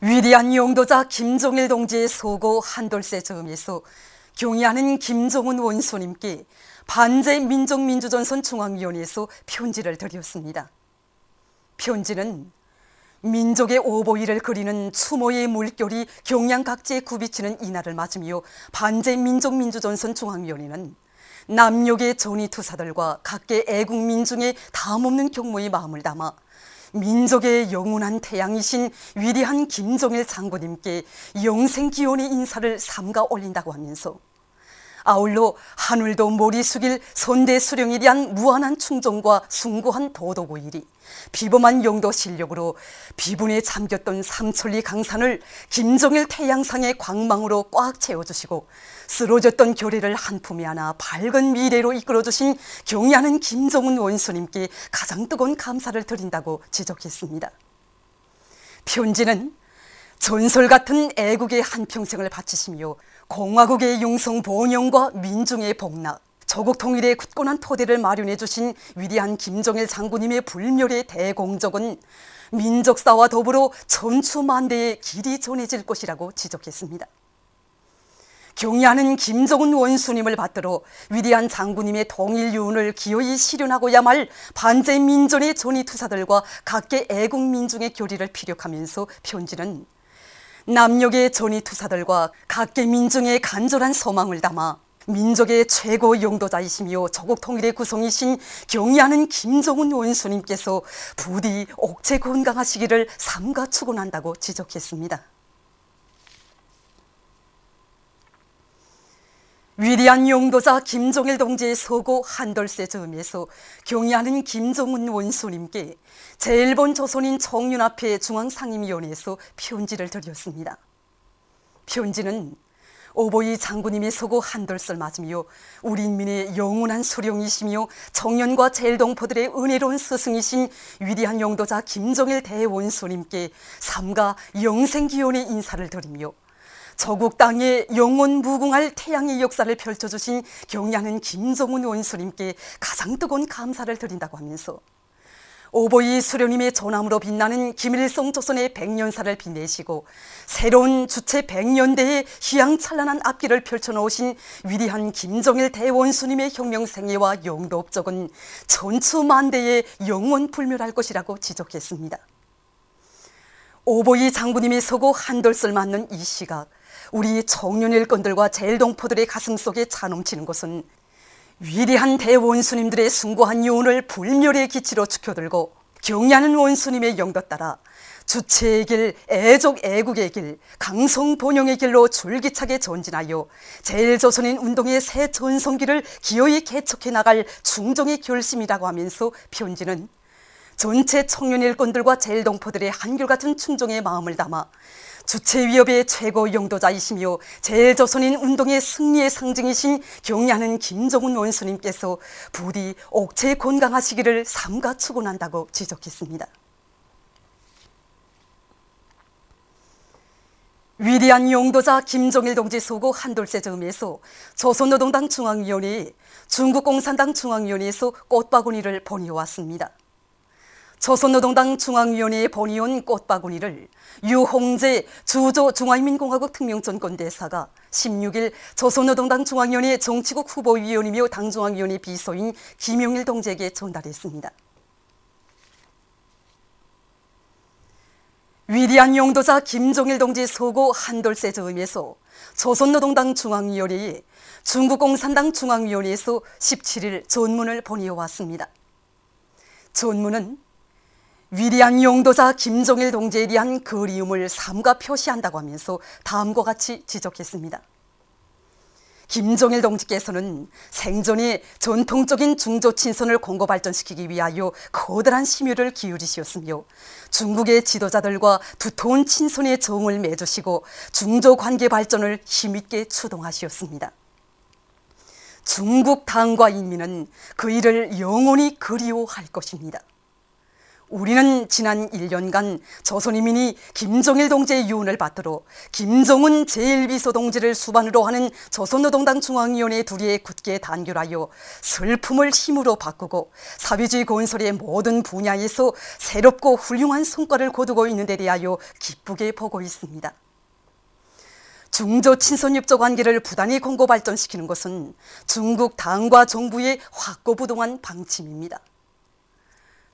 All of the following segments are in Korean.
위대한 용도자 김종일 동지의 소고 한돌세 즈음에서 경의하는 김정은 원수님께 반제민족민주전선 중앙위원회에서 편지를 드렸습니다. 편지는 민족의 오보이를 그리는 추모의 물결이 경양 각지에 굽이치는 이날을 맞으며 반제민족민주전선 중앙위원회는 남녘의 전위투사들과 각계 애국민중의 담없는 경모의 마음을 담아 민족의 영원한 태양이신 위대한 김종일 장군님께 영생기원의 인사를 삼가 올린다고 하면서 아울러 하늘도 머리 숙일 선대수령에 대한 무한한 충정과 숭고한 도덕의일이 비범한 용도 실력으로 비분에 잠겼던 삼천리 강산을 김종일 태양상의 광망으로 꽉 채워주시고 쓰러졌던 교례를 한 품에 안아 밝은 미래로 이끌어주신 경의하는 김정은 원수님께 가장 뜨거운 감사를 드린다고 지적했습니다. 편지는 전설 같은 애국의 한평생을 바치시며 공화국의 융성 번영과 민중의 복락, 조국 통일의 굳건한 토대를 마련해 주신 위대한 김종일 장군님의 불멸의 대공적은 민족사와 더불어 천추만대에 길이 전해질 것이라고 지적했습니다. 경의하는 김정은 원수님을 받들어 위대한 장군님의 통일유운을 기어이 실현하고야 말 반제민전의 전위투사들과 각계 애국민중의 교리를 피력하면서 편지는 남녘의 전위투사들과 각계 민중의 간절한 소망을 담아 민족의 최고 용도자이시며 조국 통일의 구성이신 경의하는 김정은 원수님께서 부디 옥체 건강하시기를 삼가 축원한다고 지적했습니다. 위대한 용도자 김종일 동지의 서고 한돌세 즈음에서 경의하는 김정은 원수님께 제1본 조선인 청윤합회 중앙상임위원회에서 편지를 드렸습니다. 편지는 오보이 장군님의 서고 한돌설 맞으며 우리 인민의 영원한 수령이시며 청년과 제일동포들의 은혜로운 스승이신 위대한 용도자 김종일 대원수님께 삼가 영생기원의 인사를 드리며 조국 땅에 영원 무궁할 태양의 역사를 펼쳐주신 경의하는 김정은 원수님께 가장 뜨거운 감사를 드린다고 하면서 오보이 수령님의 전함으로 빛나는 김일성 조선의 100년사를 빛내시고 새로운 주체 100년대의 희양찬란한 앞길을 펼쳐놓으신 위대한 김종일 대원수님의 혁명생애와 용도업적은 천추만대에 영원 불멸할 것이라고 지적했습니다. 오보이 장군님이 서고 한돌설 맞는 이 시각 우리 청년 일꾼들과 제일동포들의 가슴 속에 차넘치는 것은 위대한 대원수님들의 숭고한 유언을 불멸의 기치로 지켜들고 경의하는 원수님의 영도 따라 주체의 길, 애족 애국의 길, 강성 본영의 길로 줄기차게 전진하여 제일조선인 운동의 새 전성기를 기어이 개척해 나갈 충정의 결심이라고 하면서 편지는 전체 청년 일꾼들과 제일동포들의 한결같은 충정의 마음을 담아 주체 위협의 최고 용도자이시며 제일조선인 운동의 승리의 상징이신 경의하는 김정은 원수님께서 부디 옥체 건강하시기를 삼가 축원한다고 지적했습니다. 위대한 용도자 김종일 동지 소고 한돌세 즈음에서 조선노동당 중앙위원회에 중국공산당 중앙위원회에서 꽃바구니를 보내왔습니다. 조선노동당 중앙위원회에 보내온 꽃바구니를 유홍재 주조 중화인민공화국 특명전권대사가 16일 조선노동당 중앙위원회 정치국 후보위원이며 당중앙위원회 비서인 김용일 동지에게 전달했습니다. 위대한 용도자 김종일 동지 서고 한돌세 즈음에서 조선노동당 중앙위원회에 중국공산당 중앙위원회에서 17일 전문을 보내왔습니다. 전문은 위대한 용도자 김종일 동지에 대한 그리움을 삼가 표시한다고 하면서 다음과 같이 지적했습니다. 김종일 동지께서는 생전에 전통적인 중조 친선을 공고 발전시키기 위하여 커다란 심혈을 기울이셨으며 중국의 지도자들과 두터운 친선의 정을 맺으시고 중조 관계 발전을 힘있게 추동하셨습니다. 중국 당과 인민은 그 일을 영원히 그리워할 것입니다. 우리는 지난 1년간 조선인민이 김정일 동지의 유언을 받들어 김정은 제1비서 동지를 수반으로 하는 조선노동당 중앙위원회 둘이 굳게 단결하여 슬픔을 힘으로 바꾸고 사회주의 건설의 모든 분야에서 새롭고 훌륭한 성과를 거두고 있는 데 대하여 기쁘게 보고 있습니다. 중조 친선협조 관계를 부단히 공고 발전시키는 것은 중국 당과 정부의 확고부동한 방침입니다.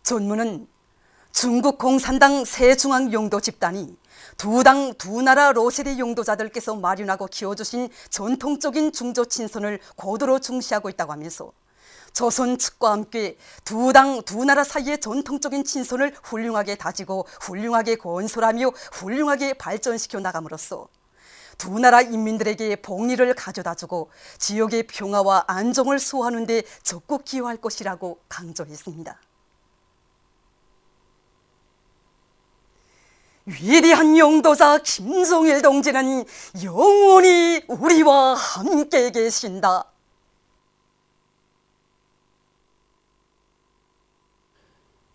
전문은 중국 공산당 새중앙용도 집단이 두 당 두 나라 로세대 용도자들께서 마련하고 키워주신 전통적인 중조 친선을 고도로 중시하고 있다고 하면서 조선 측과 함께 두 당 두 나라 사이의 전통적인 친선을 훌륭하게 다지고 훌륭하게 건설하며 훌륭하게 발전시켜 나감으로써 두 나라 인민들에게 복리를 가져다주고 지역의 평화와 안정을 수호하는 데 적극 기여할 것이라고 강조했습니다. 위대한 용도자 김정일 동지는 영원히 우리와 함께 계신다.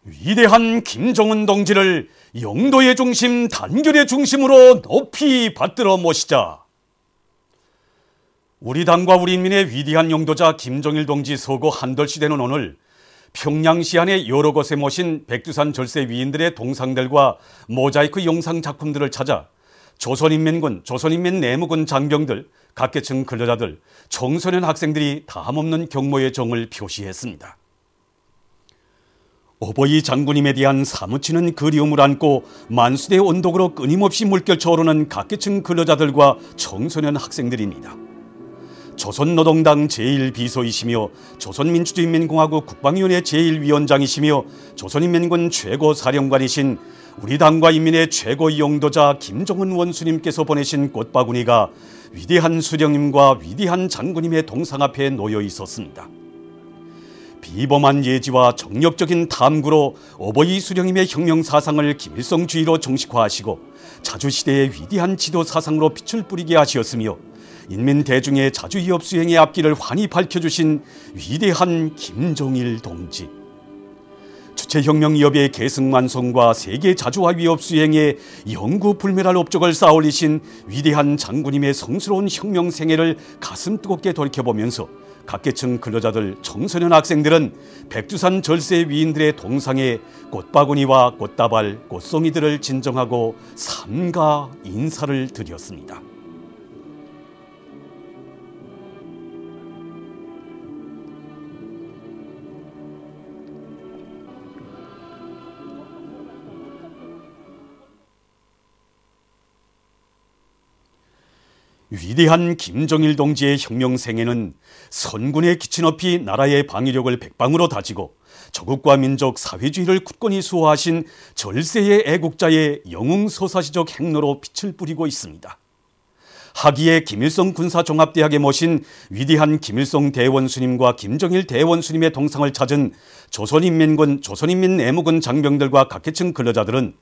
위대한 김정은 동지를 영도의 중심, 단결의 중심으로 높이 받들어 모시자. 우리 당과 우리 인민의 위대한 용도자 김정일 동지 서거 한돌시 되는 오늘 평양시 안의 여러 곳에 모신 백두산 절세 위인들의 동상들과 모자이크 영상 작품들을 찾아 조선인민군, 조선인민 내무군 장병들, 각계층 근로자들, 청소년 학생들이 다함없는 경모의 정을 표시했습니다. 어버이 장군님에 대한 사무치는 그리움을 안고 만수대 언덕으로 끊임없이 물결쳐 오르는 각계층 근로자들과 청소년 학생들입니다. 조선노동당 제1비서이시며 조선민주주의인민공화국 국방위원회 제1위원장이시며 조선인민군 최고사령관이신 우리 당과 인민의 최고 용도자 김정은 원수님께서 보내신 꽃바구니가 위대한 수령님과 위대한 장군님의 동상 앞에 놓여 있었습니다. 비범한 예지와 정력적인 탐구로 어버이 수령님의 혁명사상을 김일성주의로 정식화하시고 자주시대의 위대한 지도사상으로 빛을 뿌리게 하시었으며 인민 대중의 자주위협 수행의 앞길을 환히 밝혀주신 위대한 김정일 동지. 주체혁명위협의 계승만성과 세계 자주화 위협 수행에 영구불멸할 업적을 쌓아올리신 위대한 장군님의 성스러운 혁명 생애를 가슴 뜨겁게 돌이켜보면서 각계층 근로자들, 청소년 학생들은 백두산 절세 위인들의 동상에 꽃바구니와 꽃다발, 꽃송이들을 진정하고 삼가 인사를 드렸습니다. 위대한 김정일 동지의 혁명 생애는 선군의 기치 높이 나라의 방위력을 백방으로 다지고 조국과 민족 사회주의를 굳건히 수호하신 절세의 애국자의 영웅서사시적 행로로 빛을 뿌리고 있습니다. 하기의 김일성 군사종합대학에 모신 위대한 김일성 대원수님과 김정일 대원수님의 동상을 찾은 조선인민군, 조선인민 내무군 장병들과 각계층 근로자들은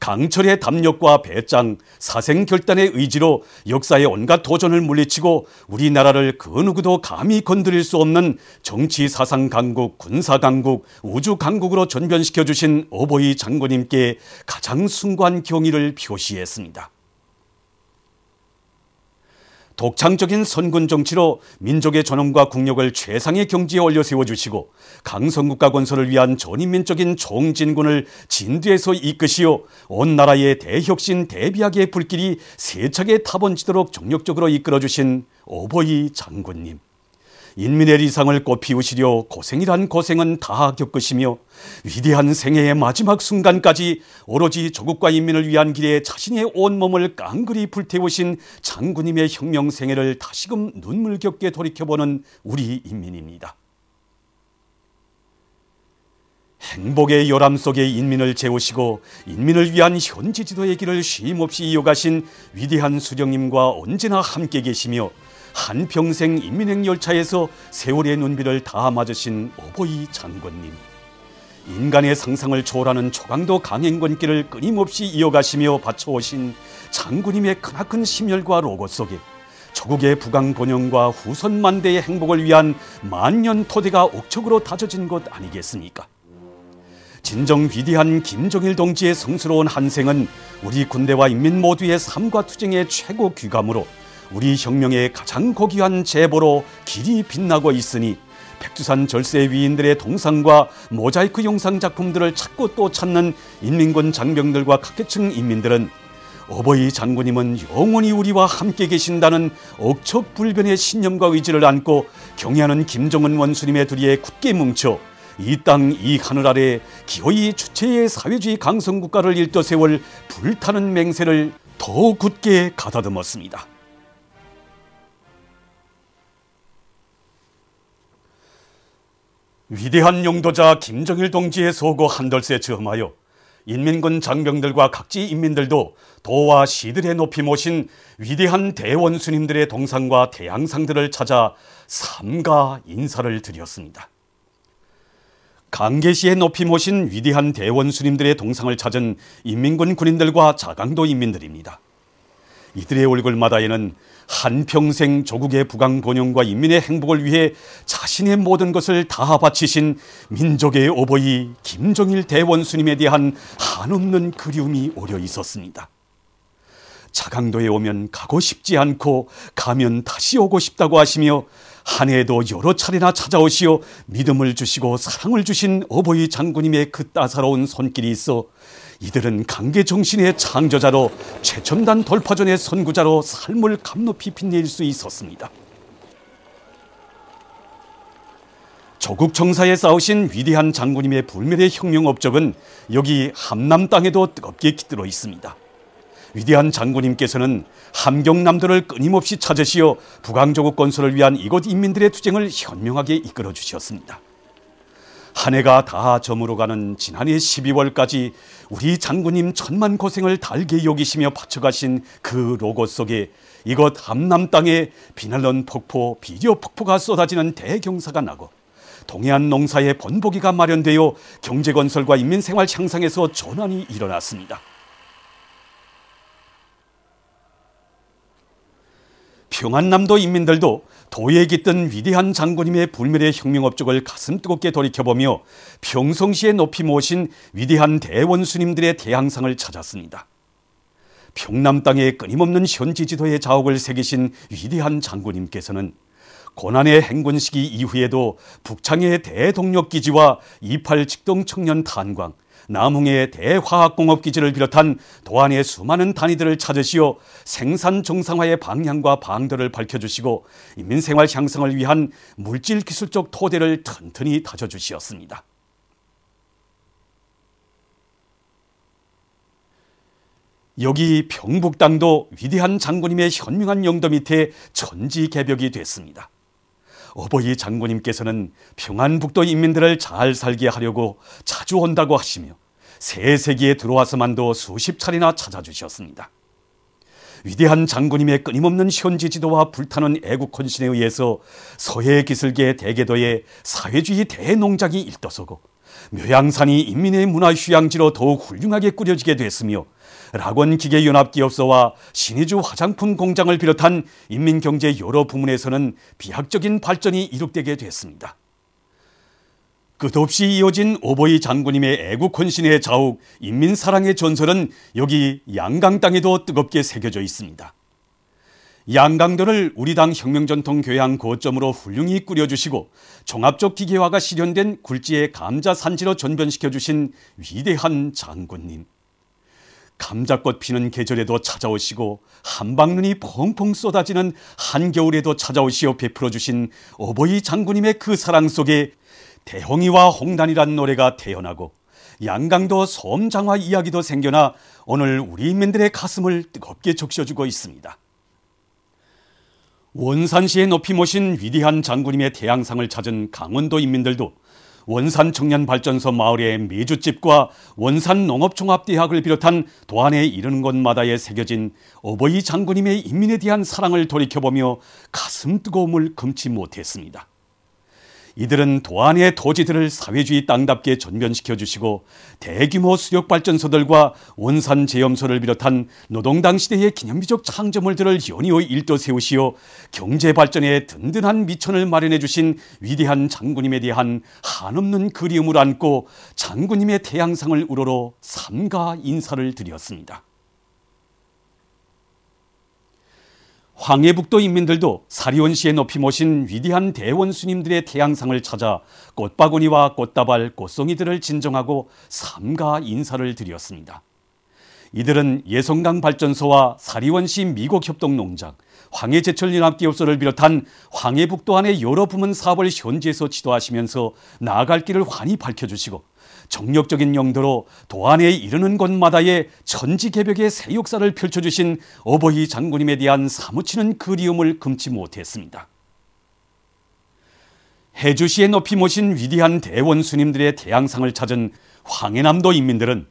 강철의 담력과 배짱, 사생결단의 의지로 역사의 온갖 도전을 물리치고 우리나라를 그 누구도 감히 건드릴 수 없는 정치 사상 강국, 군사 강국, 우주 강국으로 전변시켜 주신 어버이 장군님께 가장 숭고한 경의를 표시했습니다. 독창적인 선군 정치로 민족의 존엄과 국력을 최상의 경지에 올려 세워주시고 강성국가 건설을 위한 전인민적인 총진군을 진두에서 이끄시어 온 나라의 대혁신 대비학의 불길이 세차게 타번지도록 정력적으로 이끌어주신 어버이 장군님. 인민의 리상을 꽃피우시려 고생이란 고생은 다 겪으시며 위대한 생애의 마지막 순간까지 오로지 조국과 인민을 위한 길에 자신의 온몸을 깡그리 불태우신 장군님의 혁명 생애를 다시금 눈물겹게 돌이켜보는 우리 인민입니다. 행복의 요람 속에 인민을 재우시고 인민을 위한 현지 지도의 길을 쉼없이 이어가신 위대한 수령님과 언제나 함께 계시며 한평생 인민행열차에서 세월의 눈비를 다 맞으신 어버이 장군님. 인간의 상상을 초월하는 초강도 강행군길을 끊임없이 이어가시며 바쳐오신 장군님의 크나큰 심혈과 로고 속에 조국의 부강본영과 후손 만대의 행복을 위한 만년 토대가 옥적으로 다져진 것 아니겠습니까? 진정 위대한 김정일 동지의 성스러운 한생은 우리 군대와 인민 모두의 삶과 투쟁의 최고 귀감으로 우리 혁명의 가장 고귀한 제보로 길이 빛나고 있으니 백두산 절세 위인들의 동상과 모자이크 영상 작품들을 찾고 또 찾는 인민군 장병들과 각계층 인민들은 어버이 장군님은 영원히 우리와 함께 계신다는 억척불변의 신념과 의지를 안고 경애하는 김정은 원수님의 두리에 굳게 뭉쳐 이 땅 이 하늘 아래 기어이 주체의 사회주의 강성국가를 일떠세울 불타는 맹세를 더 굳게 가다듬었습니다. 위대한 용도자 김정일 동지의 소고 한돌세 즈음하여 인민군 장병들과 각지 인민들도 도와 시들에 높이 모신 위대한 대원수님들의 동상과 대항상들을 찾아 삼가 인사를 드렸습니다. 강계시에 높이 모신 위대한 대원수님들의 동상을 찾은 인민군 군인들과 자강도 인민들입니다. 이들의 얼굴마다에는 한평생 조국의 부강번영과 인민의 행복을 위해 자신의 모든 것을 다 바치신 민족의 어버이 김정일 대원수님에 대한 한없는 그리움이 오려 있었습니다. 자강도에 오면 가고 싶지 않고 가면 다시 오고 싶다고 하시며 한 해에도 여러 차례나 찾아오시어 믿음을 주시고 사랑을 주신 어버이 장군님의 그 따사로운 손길이 있어 이들은 강계 정신의 창조자로 최첨단 돌파전의 선구자로 삶을 감높이 빛낼 수 있었습니다. 조국 청사에 싸우신 위대한 장군님의 불멸의 혁명 업적은 여기 함남 땅에도 뜨겁게 깃들어 있습니다. 위대한 장군님께서는 함경남도를 끊임없이 찾으시어 북왕조국 건설을 위한 이곳 인민들의 투쟁을 현명하게 이끌어 주셨습니다. 한 해가 다 저물어가는 지난해 12월까지 우리 장군님 천만 고생을 달게 여기시며 바쳐가신 그 로고 속에 이곳 함남 땅에 비날런 폭포, 비료 폭포가 쏟아지는 대경사가 나고 동해안 농사의 번복이가 마련되어 경제건설과 인민생활 향상에서 전환이 일어났습니다. 평안남도 인민들도 도에 깃든 위대한 장군님의 불멸의 혁명 업적을 가슴 뜨겁게 돌이켜보며 평성시에 높이 모신 위대한 대원수님들의 대항상을 찾았습니다. 평남 땅에 끊임없는 현지 지도의 자옥을 새기신 위대한 장군님께서는 고난의 행군 시기 이후에도 북창의 대동력기지와 28 직동 청년 탄광, 남홍의 대화학공업기지를 비롯한 도안의 수많은 단위들을 찾으시어 생산 정상화의 방향과 방도를 밝혀주시고 인민생활 향상을 위한 물질기술적 토대를 튼튼히 다져주시었습니다. 여기 평북땅도 위대한 장군님의 현명한 영도 밑에 천지개벽이 됐습니다. 어버이 장군님께서는 평안북도 인민들을 잘 살게 하려고 자주 온다고 하시며 새 세기에 들어와서만도 수십 차례나 찾아주셨습니다. 위대한 장군님의 끊임없는 현지 지도와 불타는 애국 헌신에 의해서 서해 기슭의 대계도에 사회주의 대농장이 일떠서고 묘양산이 인민의 문화휴양지로 더욱 훌륭하게 꾸려지게 됐으며 락원기계연합기업소와 신의주 화장품 공장을 비롯한 인민경제 여러 부문에서는 비약적인 발전이 이룩되게 됐습니다. 끝없이 이어진 어버이 장군님의 애국 헌신의 자욱, 인민사랑의 전설은 여기 양강 땅에도 뜨겁게 새겨져 있습니다. 양강도를 우리 당 혁명전통교양 거점으로 훌륭히 꾸려주시고 종합적 기계화가 실현된 굴지의 감자 산지로 전변시켜주신 위대한 장군님. 감자꽃 피는 계절에도 찾아오시고 한방눈이 펑펑 쏟아지는 한겨울에도 찾아오시어 베풀어주신 어버이 장군님의 그 사랑 속에 대홍이와 홍단이란 노래가 태어나고 양강도 섬장화 이야기도 생겨나 오늘 우리 인민들의 가슴을 뜨겁게 적셔주고 있습니다. 원산시에 높이 모신 위대한 장군님의 대항상을 찾은 강원도 인민들도 원산 청년발전소 마을의 메주집과 원산 농업종합대학을 비롯한 도안에 이르는 곳마다에 새겨진 어버이 장군님의 인민에 대한 사랑을 돌이켜보며 가슴 뜨거움을 금치 못했습니다. 이들은 도안의 토지들을 사회주의 땅답게 전변시켜 주시고 대규모 수력발전소들과 원산제염소를 비롯한 노동당 시대의 기념비적 창조물들을 연이어 일떠 세우시어 경제발전에 든든한 미천을 마련해 주신 위대한 장군님에 대한 한없는 그리움을 안고 장군님의 태양상을 우러러 삼가 인사를 드렸습니다. 황해북도 인민들도 사리원시에 높이 모신 위대한 대원스님들의 태양상을 찾아 꽃바구니와 꽃다발, 꽃송이들을 진정하고 삼가 인사를 드렸습니다. 이들은 예성강 발전소와 사리원시 미곡협동농장, 황해제철연합기업소를 비롯한 황해북도 안의 여러 부문 사업을 현지에서 지도하시면서 나아갈 길을 환히 밝혀주시고 정력적인 용도로 도안에 이르는 곳마다의 천지개벽의 새 역사를 펼쳐주신 어버이 장군님에 대한 사무치는 그리움을 금치 못했습니다. 해주시에 높이 모신 위대한 대원스님들의 태양상을 찾은 황해남도 인민들은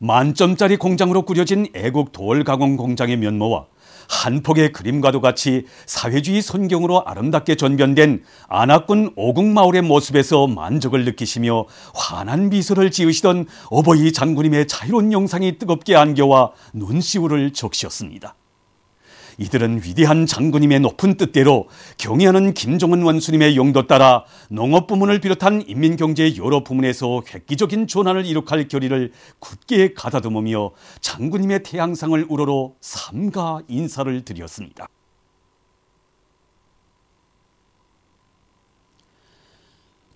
만점짜리 공장으로 꾸려진 애국 돌가공 공장의 면모와 한 폭의 그림과도 같이 사회주의 선경으로 아름답게 전변된 안악군 오국마을의 모습에서 만족을 느끼시며 환한 미소를 지으시던 어버이 장군님의 자유로운 영상이 뜨겁게 안겨와 눈시울을 적셨습니다. 이들은 위대한 장군님의 높은 뜻대로 경의하는 김정은 원수님의 용도 따라 농업부문을 비롯한 인민경제의 여러 부문에서 획기적인 전환을 이룩할 결의를 굳게 가다듬으며 장군님의 태양상을 우러러 삼가 인사를 드렸습니다.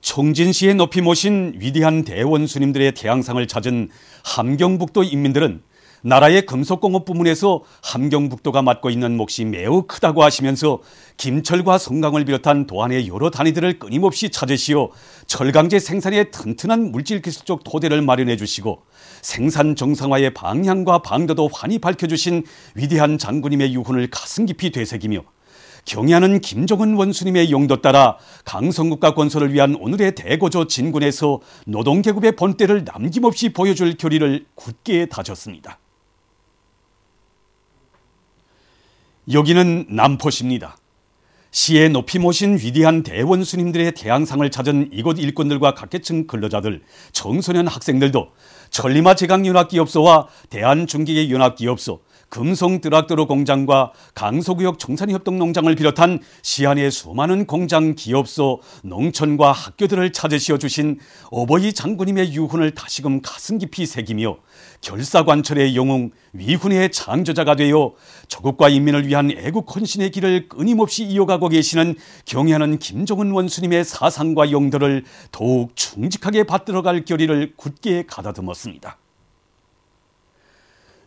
청진시에 높이 모신 위대한 대원수님들의 태양상을 찾은 함경북도 인민들은 나라의 금속공업 부문에서 함경북도가 맡고 있는 몫이 매우 크다고 하시면서 김철과 성강을 비롯한 도안의 여러 단위들을 끊임없이 찾으시어 철강제 생산에 튼튼한 물질기술적 토대를 마련해 주시고 생산 정상화의 방향과 방도도 환히 밝혀주신 위대한 장군님의 유훈을 가슴 깊이 되새기며 경의하는 김정은 원수님의 용도 따라 강성국가 건설을 위한 오늘의 대고조 진군에서 노동계급의 본때를 남김없이 보여줄 결의를 굳게 다졌습니다. 여기는 남포시입니다. 시에 높이 모신 위대한 대원수님들의 태양상을 찾은 이곳 일꾼들과 각계층 근로자들, 청소년 학생들도 천리마 제강연합기업소와 대한중기계연합기업소, 금성드락도로 공장과 강서구역 청산협동농장을 비롯한 시안의 수많은 공장, 기업소, 농촌과 학교들을 찾으시어 주신 어버이 장군님의 유훈을 다시금 가슴 깊이 새기며 결사관철의 영웅, 위훈의 창조자가 되어 조국과 인민을 위한 애국 헌신의 길을 끊임없이 이어가고 계시는 경의하는 김정은 원수님의 사상과 용도를 더욱 충직하게 받들어갈 결의를 굳게 가다듬었습니다.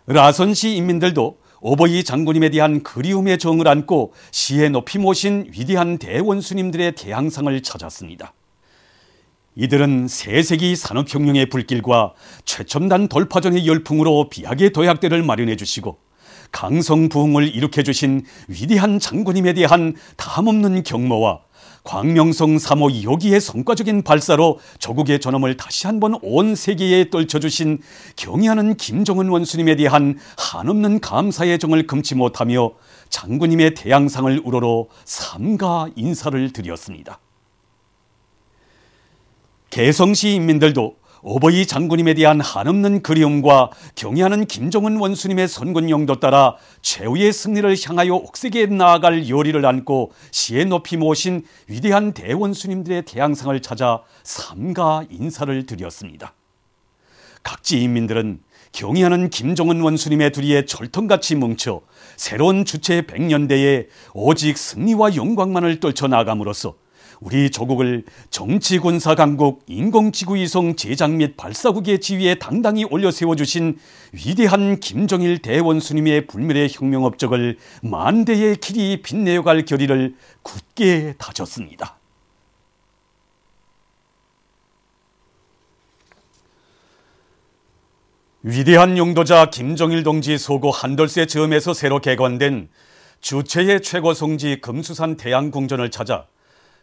라선시 인민들도 어버이 장군님에 대한 그리움의 정을 안고 시에 높이 모신 위대한 대원수님들의 태양상을 찾았습니다. 이들은 세세기 산업혁명의 불길과 최첨단 돌파전의 열풍으로 비약의 도약대를 마련해 주시고 강성부흥을 일으켜 주신 위대한 장군님에 대한 다함없는 경모와 광명성 3호 2호기의 성과적인 발사로 조국의 존엄을 다시 한번 온 세계에 떨쳐주신 경의하는 김정은 원수님에 대한 한없는 감사의 정을 금치 못하며 장군님의 태양상을 우러러 삼가 인사를 드렸습니다. 개성시 인민들도 어버이 장군님에 대한 한없는 그리움과 경의하는 김정은 원수님의 선군 용도 따라 최후의 승리를 향하여 옥색에 나아갈 열의를 안고 시에 높이 모신 위대한 대원수님들의 태양상을 찾아 삼가 인사를 드렸습니다. 각지 인민들은 경의하는 김정은 원수님의 두리에 철통같이 뭉쳐 새로운 주체 100년대에 오직 승리와 영광만을 떨쳐나감으로써 우리 조국을 정치, 군사, 강국, 인공지구 이송 제작 및 발사국의 지위에 당당히 올려 세워주신 위대한 김정일 대원수님의 불멸의 혁명 업적을 만대의 길이 빛내어갈 결의를 굳게 다졌습니다. 위대한 용도자 김정일 동지 소고 한돌세 즈음에서 새로 개관된 주체의 최고 성지 금수산 태양궁전을 찾아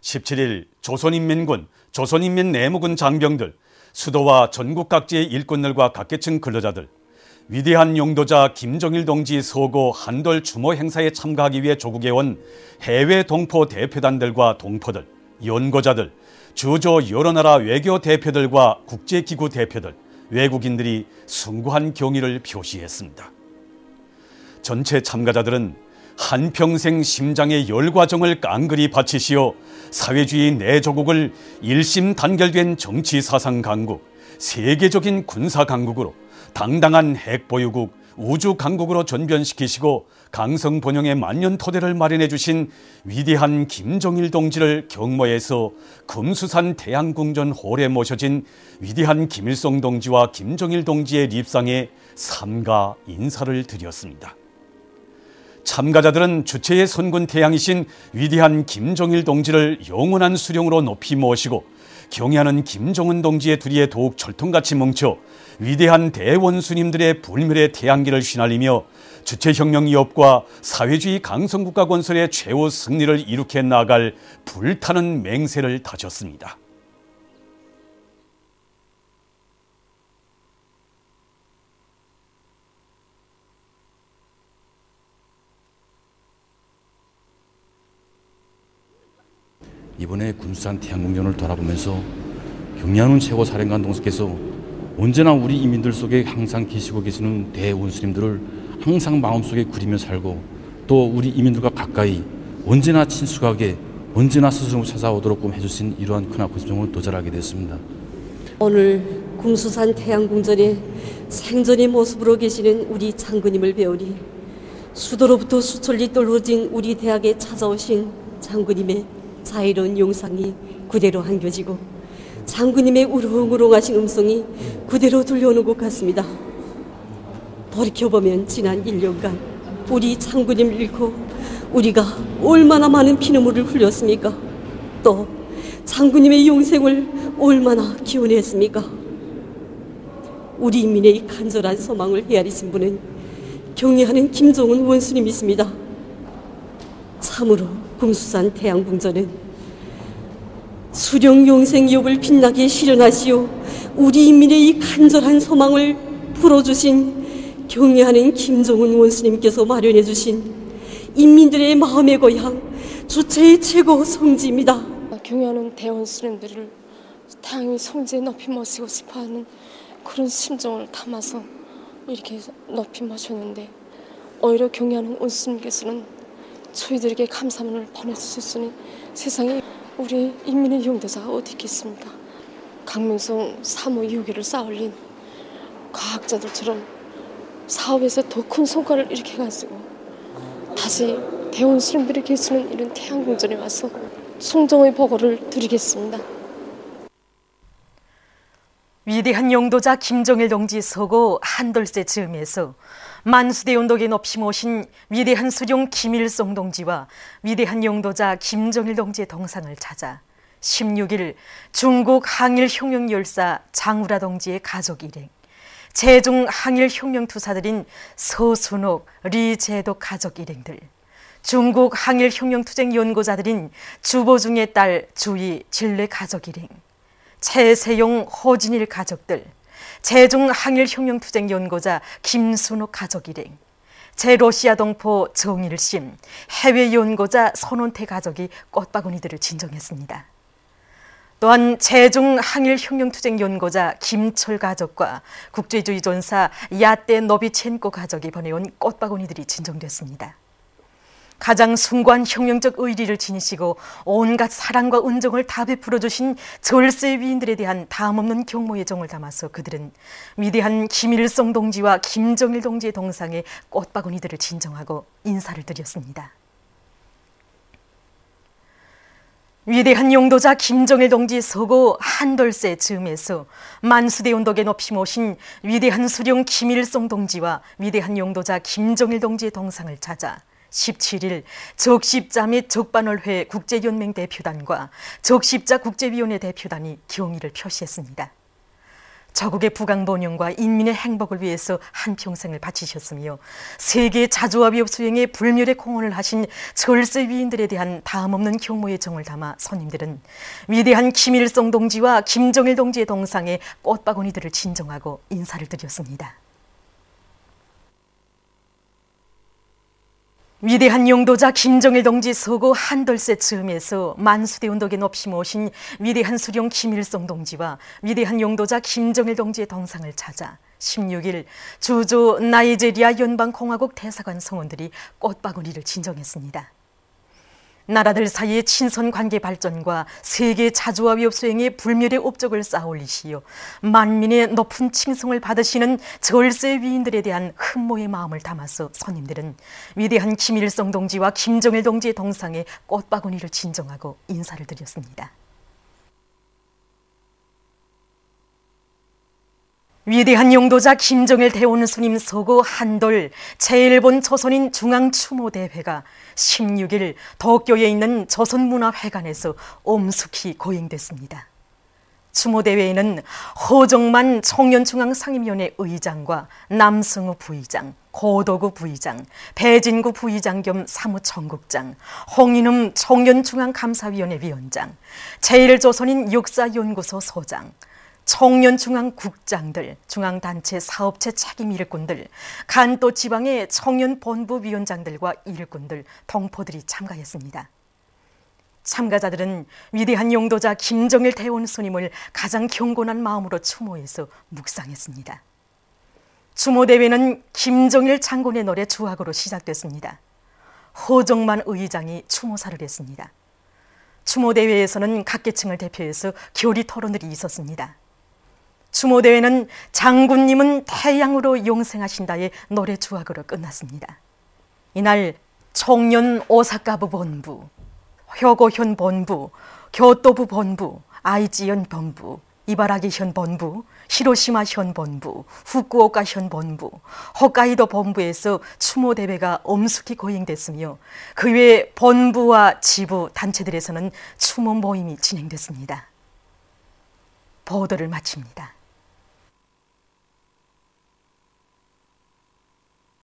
17일 조선인민군, 조선인민 내무군 장병들, 수도와 전국 각지의 일꾼들과 각계층 근로자들, 위대한 용도자 김정일 동지 소고 한돌 추모 행사에 참가하기 위해 조국에 온 해외 동포 대표단들과 동포들, 연고자들, 주요 여러 나라 외교 대표들과 국제기구 대표들, 외국인들이 숭고한 경의를 표시했습니다. 전체 참가자들은 한평생 심장의 열과 정을 깡그리 바치시어 사회주의 내조국을 일심단결된 정치 사상 강국, 세계적인 군사 강국으로 당당한 핵보유국, 우주 강국으로 전변시키시고 강성 번영의 만년 토대를 마련해 주신 위대한 김정일 동지를 경모해서 금수산 태양궁전 홀에 모셔진 위대한 김일성 동지와 김정일 동지의 립상에 삼가 인사를 드렸습니다. 참가자들은 주체의 선군 태양이신 위대한 김정일 동지를 영원한 수령으로 높이 모시고 경애하는 김정은 동지의 두리에 더욱 철통같이 뭉쳐 위대한 대원수님들의 불멸의 태양기를 휘날리며 주체혁명 위협과 사회주의 강성국가 건설의 최후 승리를 이룩해 나갈 불타는 맹세를 다졌습니다. 이번에 군수산 태양궁전을 돌아보면서 경의하는 최고사령관 동지께서 언제나 우리 인민들 속에 항상 계시고 계시는 대원수님들을 항상 마음속에 그리며 살고 또 우리 인민들과 가까이 언제나 친숙하게 언제나 스승을 찾아오도록 해주신 이러한 크나큰 심정을 도전하게 됐습니다. 오늘 궁수산 태양궁전에 생전의 모습으로 계시는 우리 장군님을 배우니 수도로부터 수천리 떨어진 우리 대학에 찾아오신 장군님의 자애로운 용상이 그대로 안겨지고 장군님의 우렁우렁하신 음성이 그대로 들려오는 것 같습니다. 돌이켜보면 지난 1년간 우리 장군님을 잃고 우리가 얼마나 많은 피눈물을 흘렸습니까? 또 장군님의 영생을 얼마나 기원했습니까? 우리 인민의 간절한 소망을 헤아리신 분은 경의하는 김정은 원수님이십니다. 참으로 궁수산 태양궁전은 수령 영생 기업을 빛나게 실현하시오 우리 인민의 이 간절한 소망을 풀어주신 경의하는 김정은 원수님께서 마련해 주신 인민들의 마음의 고향 주체의 최고 성지입니다. 경의하는 대원수님들을 다양히 성지에 높이 모시고 싶어하는 그런 심정을 담아서 이렇게 높이 모셨는데 오히려 경의하는 원수님께서는 저희들에게 감사문을 보내주셨으니 세상에 우리 인민의 용도자가 어디 있겠습니까? 강명성 사무 이후기를 쌓아올린 과학자들처럼 사업에서 더 큰 성과를 일으켜가지고 다시 대원수님들이 계시는 이런 태양궁전에 와서 송정의 보고를 드리겠습니다. 위대한 용도자 김정일 동지 서고 한돌세 즈음에서 만수대 운동에 높이 모신 위대한 수령 김일성 동지와 위대한 용도자 김정일 동지의 동상을 찾아 16일 중국 항일혁명열사 장우라 동지의 가족 일행, 제중 항일혁명투사들인 서순옥, 리제독 가족 일행들, 중국 항일혁명투쟁 연구자들인 주보중의 딸 주희, 진례 가족 일행, 최세용, 호진일 가족들, 제중 항일혁명투쟁 연구자 김순옥 가족 일행, 제러시아 동포 정일심, 해외 연구자 손원태 가족이 꽃바구니들을 진정했습니다. 또한 제중 항일혁명투쟁 연구자 김철 가족과 국제주의 전사 야떼 노비첸코 가족이 보내온 꽃바구니들이 진정됐습니다. 가장 숭고한 혁명적 의리를 지니시고 온갖 사랑과 은정을 다 베풀어 주신 절세 위인들에 대한 다함없는 경모의 정을 담아서 그들은 위대한 김일성 동지와 김정일 동지의 동상에 꽃바구니들을 진정하고 인사를 드렸습니다. 위대한 용도자 김정일 동지 서고 한돌세 즈음에서 만수대 운동에 높이 모신 위대한 수령 김일성 동지와 위대한 용도자 김정일 동지의 동상을 찾아 17일 적십자 및 적반월회 국제연맹 대표단과 적십자 국제위원회 대표단이 경의를 표시했습니다. 저국의 부강번영과 인민의 행복을 위해서 한평생을 바치셨으며 세계 자주화비업 수행에 불멸의 공헌을 하신 절세 위인들에 대한 다함없는 경모의 정을 담아 손님들은 위대한 김일성 동지와 김정일 동지의 동상에 꽃바구니들을 진정하고 인사를 드렸습니다. 위대한 용도자 김정일 동지 서고 한돌세 즈음에서 만수대 운동에 높이 모신 위대한 수령 김일성 동지와 위대한 용도자 김정일 동지의 동상을 찾아 16일 주조 나이제리아 연방공화국 대사관 성원들이 꽃바구니를 진정했습니다. 나라들 사이의 친선 관계 발전과 세계 자주와 위협 수행의 불멸의 업적을 쌓아올리시어 만민의 높은 칭송을 받으시는 절세 위인들에 대한 흠모의 마음을 담아서 손님들은 위대한 김일성 동지와 김정일 동지의 동상에 꽃바구니를 진정하고 인사를 드렸습니다. 위대한 용도자 김정일 대원수님 서고 한돌 제1본 조선인 중앙추모대회가 16일 도쿄에 있는 조선문화회관에서 엄숙히 거행됐습니다. 추모대회에는 허정만 청년중앙상임위원회 의장과 남승우 부의장, 고도구 부의장, 배진구 부의장 겸 사무총국장, 홍인흠 청년중앙감사위원회 위원장, 제1조선인 역사연구소 소장, 청년중앙국장들, 중앙단체 사업체 책임 일꾼들, 간도 지방의 청년본부위원장들과 일꾼들, 동포들이 참가했습니다. 참가자들은 위대한 용도자 김정일 대원수님을 가장 경건한 마음으로 추모해서 묵상했습니다. 추모대회는 김정일 장군의 노래 주악으로 시작됐습니다. 허정만 의장이 추모사를 했습니다. 추모대회에서는 각 계층을 대표해서 교리 토론들이 있었습니다. 추모대회는 장군님은 태양으로 영생하신다의 노래 주악으로 끝났습니다. 이날 청년 오사카부 본부, 효고현 본부, 교토부 본부, 아이치현 본부, 이바라기 현 본부, 히로시마 현 본부, 후쿠오카 현 본부, 홋카이도 본부에서 추모대회가 엄숙히 거행됐으며 그 외 본부와 지부, 단체들에서는 추모 모임이 진행됐습니다. 보도를 마칩니다.